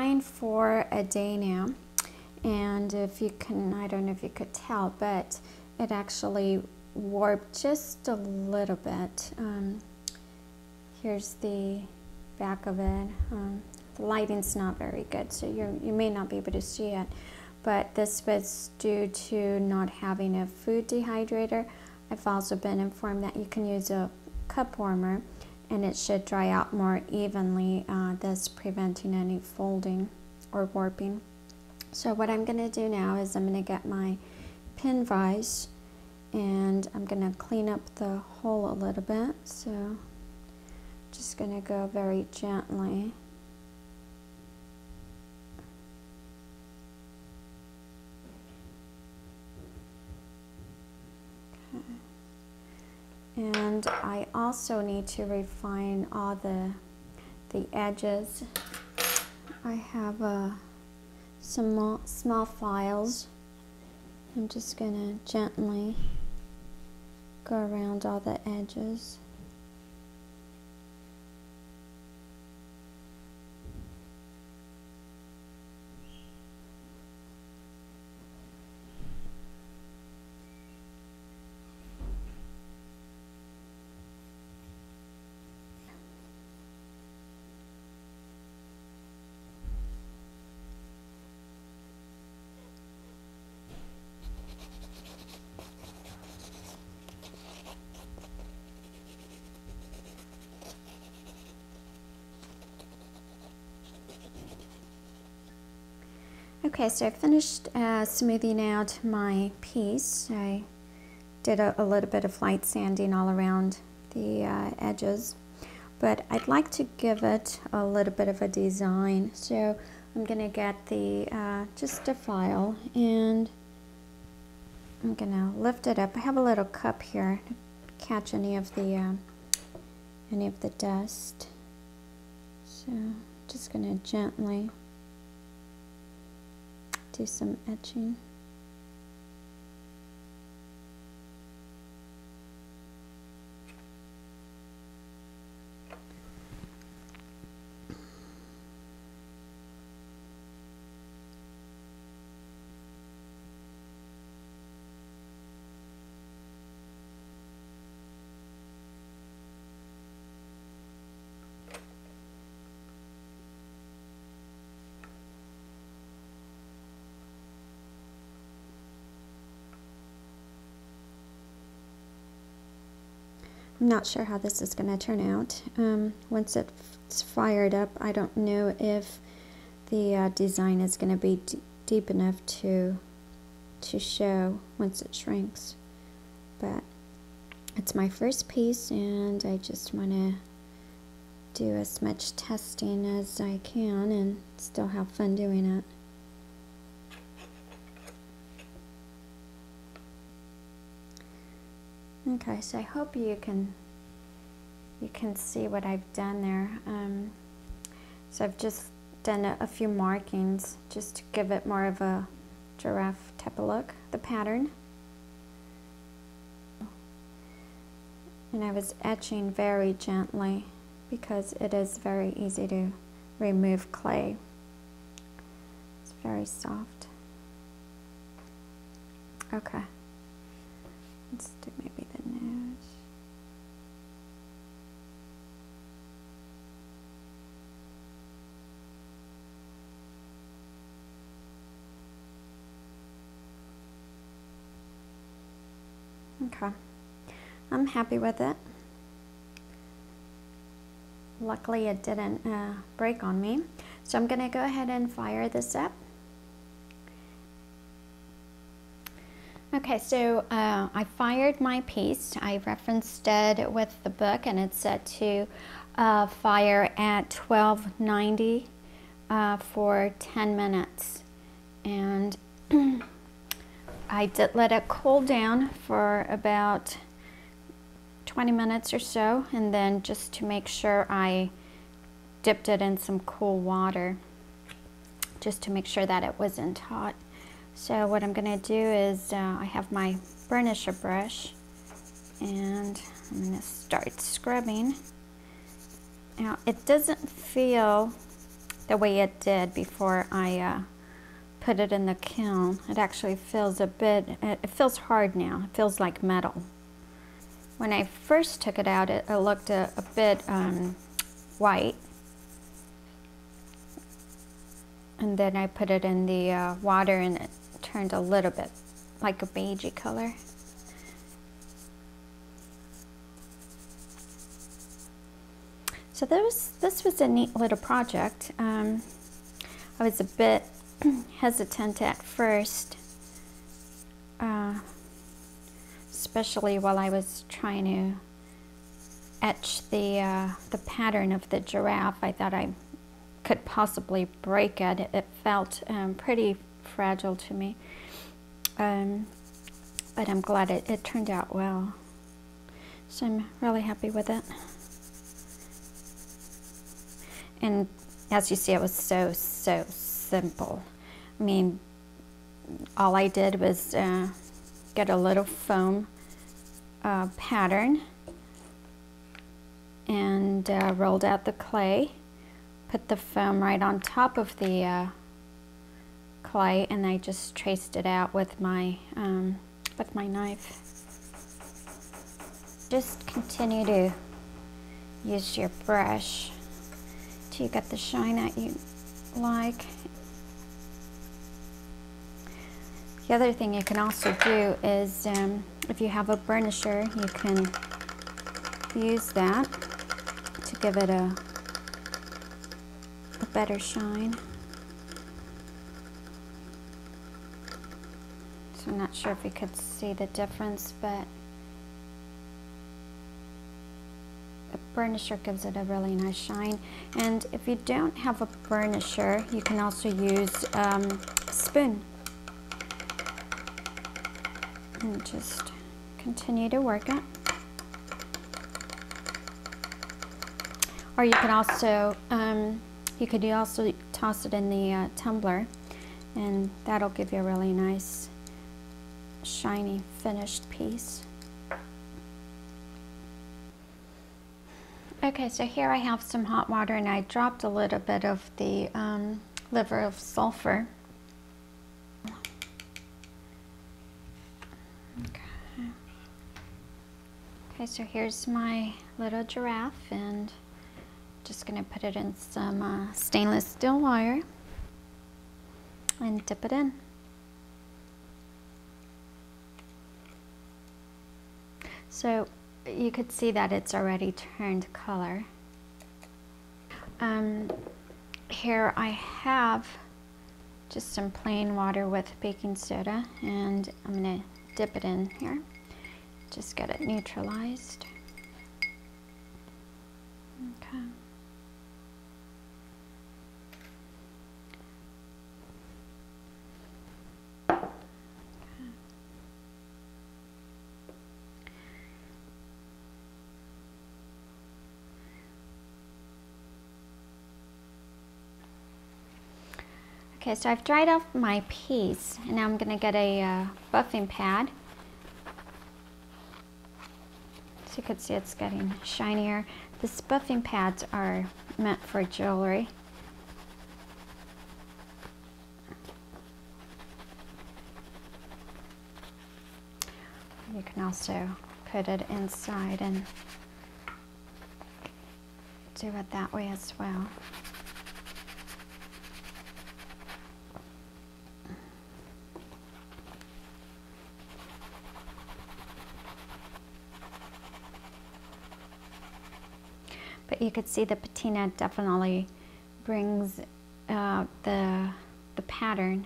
frying for a day now, and if you can, I don't know if you could tell, but it actually warped just a little bit. Here's the back of it. The lighting's not very good, so you may not be able to see it, but this was due to not having a food dehydrator. I've also been informed that you can use a cup warmer and it should dry out more evenly, thus preventing any folding or warping. So what I'm going to do now is I'm going to get my pin vise and I'm going to clean up the hole a little bit. So just going to go very gently. And I also need to refine all the edges. I have some small files. I'm just going to gently go around all the edges. Okay, so I finished smoothing out my piece. I did a little bit of light sanding all around the edges, but I'd like to give it a little bit of a design. So I'm going to get the just a file and I'm going to lift it up. I have a little cup here to catch any of the dust. So just going to gently do some etching. I'm not sure how this is going to turn out. Once it's fired up, I don't know if the design is going to be deep enough to show once it shrinks. But it's my first piece and I just want to do as much testing as I can and still have fun doing it. Okay, so I hope you can see what I've done there. So I've just done a few markings just to give it more of a giraffe type of look, the pattern. And I was etching very gently because it is very easy to remove clay. It's very soft. Okay. Let's do maybe the nose. Okay, I'm happy with it. Luckily it didn't break on me. So I'm going to go ahead and fire this up. Okay, so I fired my piece. I referenced it with the book and it's set to fire at 1290 for 10 minutes. And I did let it cool down for about 20 minutes or so, and then just to make sure I dipped it in some cool water just to make sure that it wasn't hot. So what I'm going to do is I have my burnisher brush and I'm going to start scrubbing. Now it doesn't feel the way it did before I put it in the kiln. It actually feels it feels hard now. It feels like metal. When I first took it out, it looked a bit white. And then I put it in the water and it turned a little bit like a beigey color. So this was a neat little project. I was a bit hesitant at first, especially while I was trying to etch the pattern of the giraffe. I thought I could possibly break it. It felt pretty fragile to me, but I'm glad it turned out well. So I'm really happy with it. And as you see, it was so simple. I mean, all I did was get a little foam pattern and rolled out the clay, put the foam right on top of the clay, and I just traced it out with my knife. Just continue to use your brush till you get the shine that you like. The other thing you can also do is, if you have a burnisher, you can use that to give it a better shine. So I'm not sure if you could see the difference, but a burnisher gives it a really nice shine. And if you don't have a burnisher, you can also use a spoon. And just continue to work it. Or you could also toss it in the tumbler, and that'll give you a really nice shiny finished piece. Okay, so here I have some hot water, and I dropped a little bit of the liver of sulfur. Okay, so here's my little giraffe, and just going to put it in some stainless steel wire and dip it in. So you could see that it's already turned color. Here I have just some plain water with baking soda, and I'm going to dip it in here. Just get it neutralized. Okay. Okay, so I've dried off my piece, and now I'm going to get a buffing pad. So you can see it's getting shinier. These buffing pads are meant for jewelry. You can also put it inside and do it that way as well. But you could see the patina definitely brings out the pattern.